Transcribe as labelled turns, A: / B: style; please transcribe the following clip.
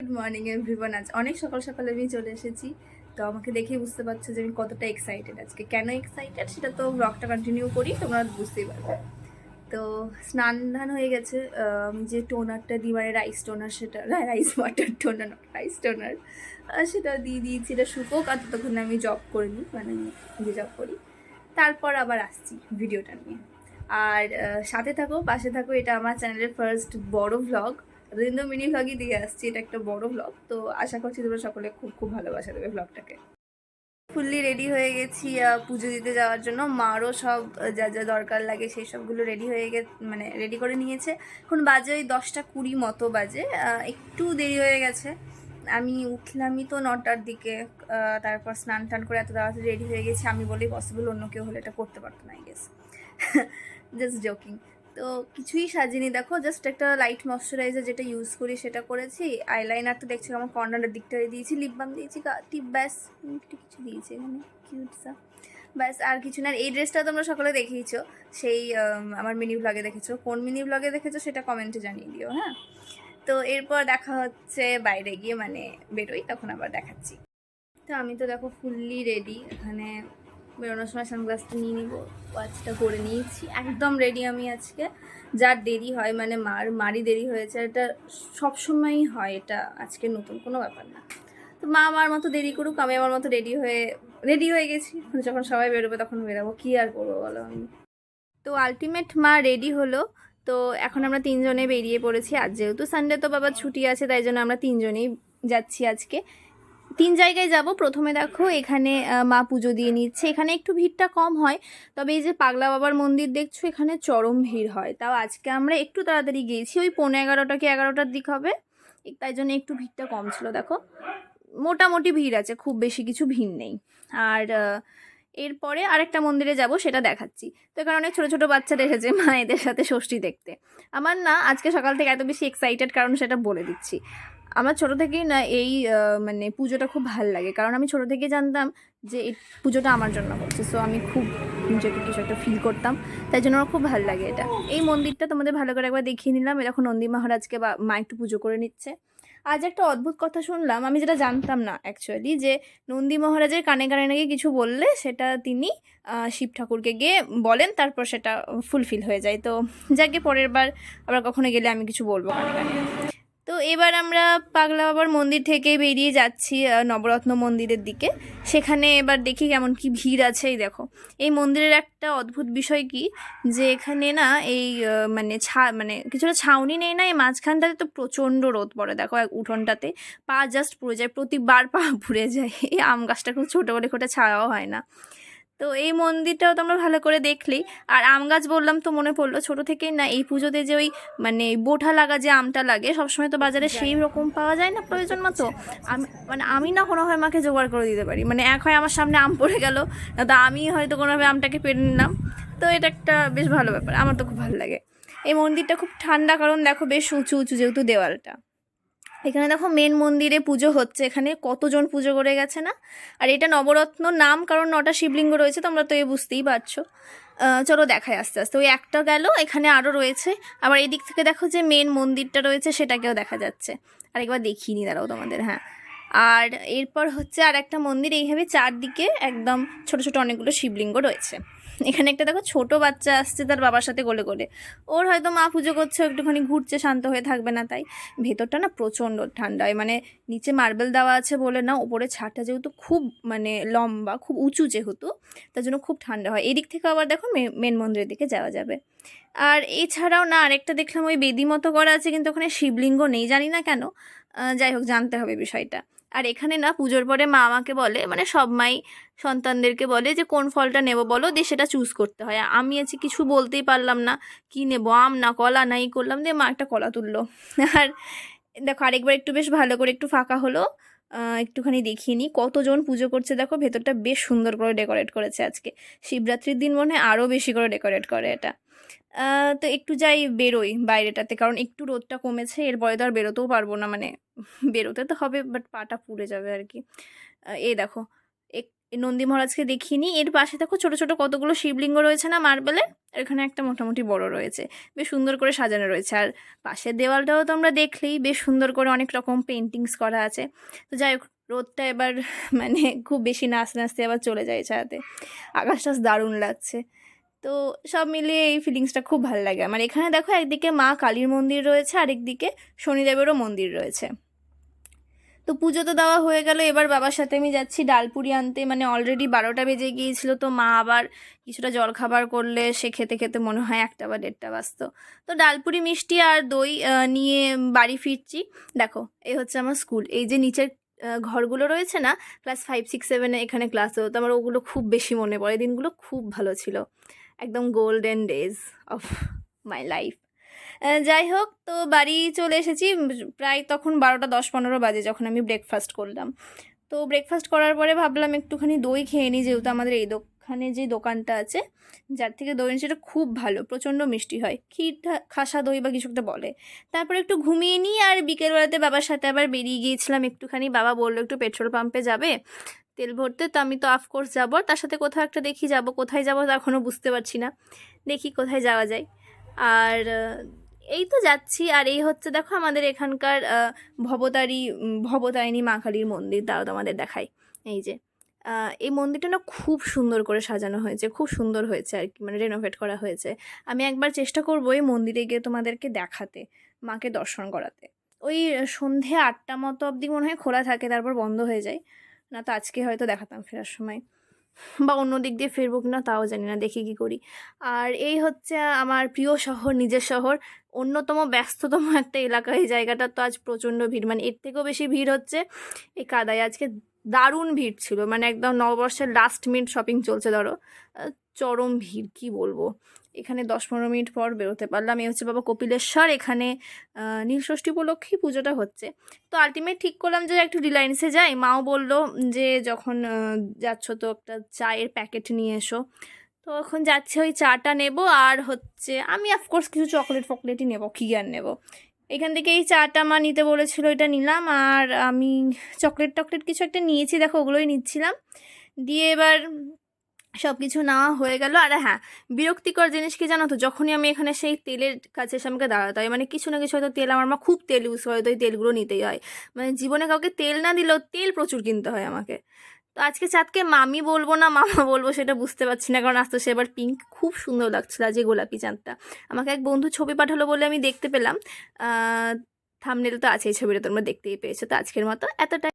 A: Good morning everyone. আজ অনেক সকাল সকালে আমি চলে এসেছি। তো আমাকে দেখেই বুঝতে পারছো যে আমি কতটা এক্সাইটেড আজকে। কেন এক্সাইটেড সেটা তো ব্লগটা কন্টিনিউ করি, তোমরা বুঝতেই পারবে। তো স্নান ধান হয়ে গেছে। আমি যে টোনারটা দিই, মানে রাইস টোনার, সেটা rice water toner, rice toner, সেটা দিয়ে দিয়েছি। এটা শুকোক, আর ততক্ষণ আমি জব করে নিই, মানে যে জব করি। তারপর আবার আসছি ভিডিওটা নিয়ে। আর সাথে থাকো, পাশে থাকো। এটা আমার চ্যানেলের ফার্স্ট বড় ভ্লগ। এতদিন তো মিনি ভ্লগই দিয়ে আসছি, এটা একটা বড় ভ্লগ। তো আশা করছি তোমরা সকলে খুব খুব ভালোবাসা দেবে ভ্লগটাকে। ফুললি রেডি হয়ে গেছি পুজো দিতে যাওয়ার জন্য। মারও সব যা যা দরকার লাগে সেই সবগুলো রেডি হয়ে মানে রেডি করে নিয়েছে। এখন বাজে ওই 10টা 20 মতো বাজে, একটু দেরি হয়ে গেছে। আমি উঠলামই তো 9টার দিকে। তারপর স্নান টান করে এত তাড়াতাড়ি রেডি হয়ে গেছি আমি বলেই পসিবল, অন্য কেউ হলে এটা করতে পারতো না, আই গেস। Just joking. তো কিছুই সাজিনি, দেখো জাস্ট একটা লাইট ময়শ্চারাইজার যেটা ইউজ করি সেটা করেছি। আইলাইনার তো দেখছি আমার কর্নারের দিকটায় দিয়েছি, লিপ বাম দিয়েছি, টিপ, ব্যাস কিছু দিয়েছি এখানে কিউটসা, ব্যাস আর কিছু না। আর এই ড্রেসটা তোমরা সকলে দেখেইছো, সেই আমার মিনি ব্লগে দেখেছো। কোন মিনি ব্লগে দেখেছো সেটা কমেন্টে জানিয়ে দিও, হ্যাঁ। তো এরপর দেখা হচ্ছে বাইরে গিয়ে, মানে বেরোই তখন আবার দেখাচ্ছি। তো আমি তো দেখো ফুললি রেডি। এখানে বেরোনোর সময় সানগ্লাসটা নিয়ে নিবো, ওয়াচটা করে নিয়েছি, একদম রেডি আমি আজকে। যার দেরি হয়, মানে মারই দেরি হয়েছে, এটা সবসময়ই হয়, এটা আজকে নতুন কোনো ব্যাপার না। তো মা আমার মতো দেরি করুক, আমি আমার মতো রেডি হয়ে গেছি। যখন সবাই বেরোবে তখন বেরোবো, কী আর করবো বলো আমি। তো আলটিমেট মা রেডি হলো। তো এখন আমরা তিনজনে বেরিয়ে পড়েছি। আজ যেহেতু সানডে, তো বাবার ছুটি আছে, তাই জন্য আমরা তিনজনেই যাচ্ছি আজকে। 3 জায়গায় যাব। প্রথমে দেখো এখানে মা পুজো দিয়ে নিচ্ছে, এখানে একটু ভিড়টা কম হয়। তবে এই যে পাগলা বাবার মন্দির দেখছো, এখানে চরম ভিড় হয়। তাও আজকে আমরা একটু তাড়াতাড়ি গিয়েছি, ওই 11:15 কি 11টার দিক হবে, তাই জন্য একটু ভিড়টা কম ছিল। দেখো মোটামুটি ভিড় আছে, খুব বেশি কিছু ভিড় নেই। আর এরপরে আরেকটা মন্দিরে যাব, সেটা দেখাচ্ছি। তো এখানে অনেক ছোটো ছোটো বাচ্চারা এসেছে মায়েদের সাথে ষষ্ঠী দেখতে। আমার না আজকে সকাল থেকে এত বেশি এক্সাইটেড, কারণ সেটা বলে দিচ্ছি। আমার ছোটো থেকেই না এই মানে পুজোটা খুব ভাল লাগে, কারণ আমি ছোটো থেকেই জানতাম যে এই পুজোটা আমার জন্য করছে। সো আমি খুব নিজেকে কিছু একটা ফিল করতাম, তাই জন্য আমার খুব ভালো লাগে এটা। এই মন্দিরটা তোমাদের ভালো করে একবার দেখিয়ে নিলাম। এরকম নন্দী মহারাজকে বা মা একটু পুজো করে নিচ্ছে। আজ একটা অদ্ভুত কথা শুনলাম, আমি যেটা জানতাম না অ্যাকচুয়ালি, যে নন্দী মহারাজের কানে কানে নাকি কিছু বললে সেটা তিনি শিব ঠাকুরকে গিয়ে বলেন, তারপর সেটা ফুলফিল হয়ে যায়। তো যাকে পরের বার আবার কখনো গেলে আমি কিছু বলবো কানে কানে। তো এবার আমরা পাগলা বাবার মন্দির থেকে বেরিয়ে যাচ্ছি নবরত্ন মন্দিরের দিকে। সেখানে এবার দেখি কেমন কি ভিড় আছে। এই দেখো, এই মন্দিরের একটা অদ্ভুত বিষয় কি, যে এখানে না এই মানে কিছুটা ছাউনি নেই না, এই মাঝখানটাতে তো প্রচণ্ড রোদ পড়ে। দেখো এক উঠোনটাতে পা জাস্ট পুড়ে যায়, প্রতিবার পা পুড়ে যায়। এই আম গাছটা খুব ছোটো বলে ওটা ছায়াও হয় না। তো এই মন্দিরটাও তোমরা ভালো করে দেখলেই। আর আম গাছ বললাম তো মনে পড়লো, ছোটো থেকেই না এই পুজোতে যে ওই মানে বোঠা লাগা যে আমটা লাগে, সবসময় তো বাজারে সেই রকম পাওয়া যায় না প্রয়োজন মতো। আমি না কোনোভাবে মাকে জোগাড় করে দিতে পারি, মানে এক হয় আমার সামনে আম পড়ে গেল, না তো আমি হয়তো কোনোভাবে আমটাকে পেরে নিলাম। তো এটা একটা বেশ ভালো ব্যাপার, আমার তো খুব ভালো লাগে। এই মন্দিরটা খুব ঠান্ডা, কারণ দেখো বেশ উঁচু উঁচু যেহেতু দেওয়ালটা। এখানে দেখো মেন মন্দিরে পুজো হচ্ছে, এখানে কতজন পুজো করে গেছে না। আর এটা নবরত্ন নাম, কারণ 9টা শিবলিঙ্গ রয়েছে, তোমরা তো বুঝতেই পারছো। চলো দেখায় আস্তে আস্তে। ওই একটা গেল, এখানে আরও রয়েছে। আবার এই দিক থেকে দেখো যে মেন মন্দিরটা রয়েছে, সেটাকেও দেখা যাচ্ছে। আর একবার দেখিয়ে নি দাঁড়াও তোমাদের, হ্যাঁ। আর এরপর হচ্ছে আর একটা মন্দির, এইভাবে চারদিকে একদম ছোট ছোট অনেকগুলো শিবলিঙ্গ রয়েছে। এখানে একটা দেখো ছোট বাচ্চা আসছে তার বাবার সাথে কোলে কোলে। ওর হয়তো মা পুজো করছে, একটুখানি ঘুরছে, শান্ত হয়ে থাকবে না তাই। ভেতরটা না প্রচণ্ড ঠান্ডা হয়, মানে নিচে মার্বেল দেওয়া আছে বলে না, উপরে ছাদটা যেহেতু খুব মানে লম্বা, খুব উঁচু যেহেতু, তার জন্য খুব ঠান্ডা হয়। এদিক থেকে আবার দেখো মেন মন্দিরের দিকে যাওয়া যাবে। আর এছাড়াও না আরেকটা দেখলাম ওই বেদি মতো করা আছে, কিন্তু ওখানে শিবলিঙ্গ নেই, জানি না কেন। যাই হোক, জানতে হবে বিষয়টা। আর এখানে না পুজোর পরে মা আমাকে বলে, মানে সব মাই সন্তানদেরকে বলে যে কোন ফলটা নেব বলো, দিয়ে সেটা চুজ করতে হয়। আমি আছি কিছু বলতেই পারলাম না, কি নেব, আম না কলা, নাই করলাম, দিয়ে মা একটা কলা তুললো। আর দেখো আরেকবার একটু বেশ ভালো করে একটু ফাঁকা হলো, একটুখানি দেখিয়ে নিই কতজন পুজো করছে। দেখো ভেতরটা বেশ সুন্দর করে ডেকোরেট করেছে আজকে। শিবরাত্রির দিন মনে হয় আরও বেশি করে ডেকোরেট করে এটা। তো একটু যাই বেরোই বাইরেটাতে, কারণ একটু রোদটা কমেছে, এরপরে তো আর বেরোতেও পারবো না, মানে বেরোতে তো হবে বাট পাটা পুড়ে যাবে আর কি। এই দেখো এই নন্দী মহারাজকে দেখিনি। এর পাশে দেখো ছোট ছোট কতগুলো শিবলিঙ্গ রয়েছে না মার্বেলে, এখানে একটা মোটামুটি বড় রয়েছে, বেশ সুন্দর করে সাজানো রয়েছে। আর পাশের দেওয়ালটাও তোমরা দেখলেই, বেশ সুন্দর করে অনেক রকম পেন্টিংস করা আছে। তো যাই হোক, রোদটা এবার মানে খুব বেশি নাচতে নাচতে আবার চলে যায় ছায়াতে, আকাশটা দারুণ লাগছে। তো সব মিলিয়ে এই ফিলিংসটা খুব ভালো লাগে আমার। এখানে দেখো একদিকে মা কালীর মন্দির রয়েছে, আরেকদিকে শনিদেবেরও মন্দির রয়েছে। তো পুজো তো দেওয়া হয়ে গেল, এবার বাবার সাথে আমি যাচ্ছি ডালপুরি আনতে। মানে অলরেডি 12টা বেজে গিয়েছিল, তো মা আবার কিছুটা জলখাবার করলে সে খেতে খেতে মনে হয় 1টা বা 1:30 বাজতো। তো ডালপুরি, মিষ্টি আর দই নিয়ে বাড়ি ফিরছি। দেখো এই হচ্ছে আমার স্কুল, এই যে নিচের ঘরগুলো রয়েছে না, ক্লাস 5, 6, 7 এখানে ক্লাস হতো আমার, ওগুলো খুব বেশি মনে পড়ে। দিনগুলো খুব ভালো ছিল, একদম golden days of my life. যাই হোক, তো বাড়ি চলে এসেছি প্রায় তখন 12টা 10-15 বাজে, যখন আমি ব্রেকফাস্ট করলাম। তো ব্রেকফাস্ট করার পরে ভাবলাম একটুখানি দই খেয়ে নিই, যেহেতু আমাদের এই দোকানে যে দোকানটা আছে যার থেকে দই সেটা খুব ভালো, প্রচণ্ড মিষ্টি হয়, ক্ষীর খাসা দই বা কিছু একটা বলে। তারপরে একটু ঘুমিয়ে নিই, আর বিকেলবেলাতে বাবার সাথে আবার বেরিয়ে গিয়েছিলাম একটুখানি। বাবা বললো একটু পেট্রোল পাম্পে যাবে তেল ভরতে, তো আমি তো অফকোর্স যাবো, তার সাথে কোথাও একটা দেখি যাব, কোথায় যাবো তা এখনও বুঝতে পারছি না, দেখি কোথায় যাওয়া যায়। আর এই তো যাচ্ছি। আর এই হচ্ছে দেখো আমাদের এখানকার ভবতারিণী মা কালীর মন্দির, তাও তোমাদের দেখাই। এই যে এই মন্দিরটা না খুব সুন্দর করে সাজানো হয়েছে, খুব সুন্দর হয়েছে আর কি, মানে রেনোভেট করা হয়েছে। আমি একবার চেষ্টা করবো এই মন্দিরে গিয়ে তোমাদেরকে দেখাতে, মাকে দর্শন করাতে। ওই সন্ধে 8টা মতো অবধি মনে হয় খোলা থাকে, তারপর বন্ধ হয়ে যায়। না তো আজকে হয়তো দেখাতাম ফেরার সময়, বা অন্য দিক দিয়ে ফিরবো কিনা তাও জানি না, দেখি কী করি। আর এই হচ্ছে আমার প্রিয় শহর, নিজের শহর, অন্যতম ব্যস্ততম একটা এলাকা। এই জায়গাটা তো আজ প্রচণ্ড ভিড়, মানে এর থেকেও বেশি ভিড় হচ্ছে এই কাদায়। আজকে দারুণ ভিড় ছিল, মানে একদম নববর্ষের লাস্ট মিনিট শপিং চলছে ধরো, চরম ভিড়, কি বলবো। এখানে 10-15 মিনিট পর বেরোতে পারলাম। এই হচ্ছে বাবা কপিলেশ্বর, এখানে নীলষষ্ঠী উপলক্ষেই পুজোটা হচ্ছে। তো আলটিমেট ঠিক করলাম যে একটু রিলায়েন্সে যাই। মাও বললো যে যখন যাচ্ছ তো একটা চায়ের প্যাকেট নিয়ে এসো। তো এখন যাচ্ছে, ওই চাটা নেব, আর হচ্ছে আমি অফকোর্স কিছু চকলেটই নেবো, কী আর নেবো। এখান থেকে এই চাটা মা নিতে বলেছিল, এটা নিলাম। আর আমি চকলেট কিছু একটা নিয়েছি, দেখো ওগুলোই নিচ্ছিলাম। দিয়ে এবার সব কিছু নেওয়া হয়ে গেল। আর হ্যাঁ, বিরক্তিকর জিনিস কি জানো তো, যখনই আমি এখানে সেই তেলের কাছে এসে আমাকে দাঁড়াতে হয়, মানে কিছু না কিছু হয়তো তেল, আমার মা খুব তেল ইউজ করে, তো এই তেলগুলো নিতেই হয়। মানে জীবনে কাউকে তেল না দিলেও তেল প্রচুর কিনতে হয় আমাকে। তো আজকে চাঁদকে মামি বলবো না মামা বলবো সেটা বুঝতে পারছি না, কারণ আজকে সে এবার পিঙ্ক, খুব সুন্দর লাগছিল আজ এই গোলাপি চাঁদটা। আমাকে এক বন্ধু ছবি পাঠালো বলে আমি দেখতে পেলাম, থাম্বনেল তো আছে, এই ছবিটা তোমরা দেখতেই পেয়েছো। তো আজকের মতো এতটাই।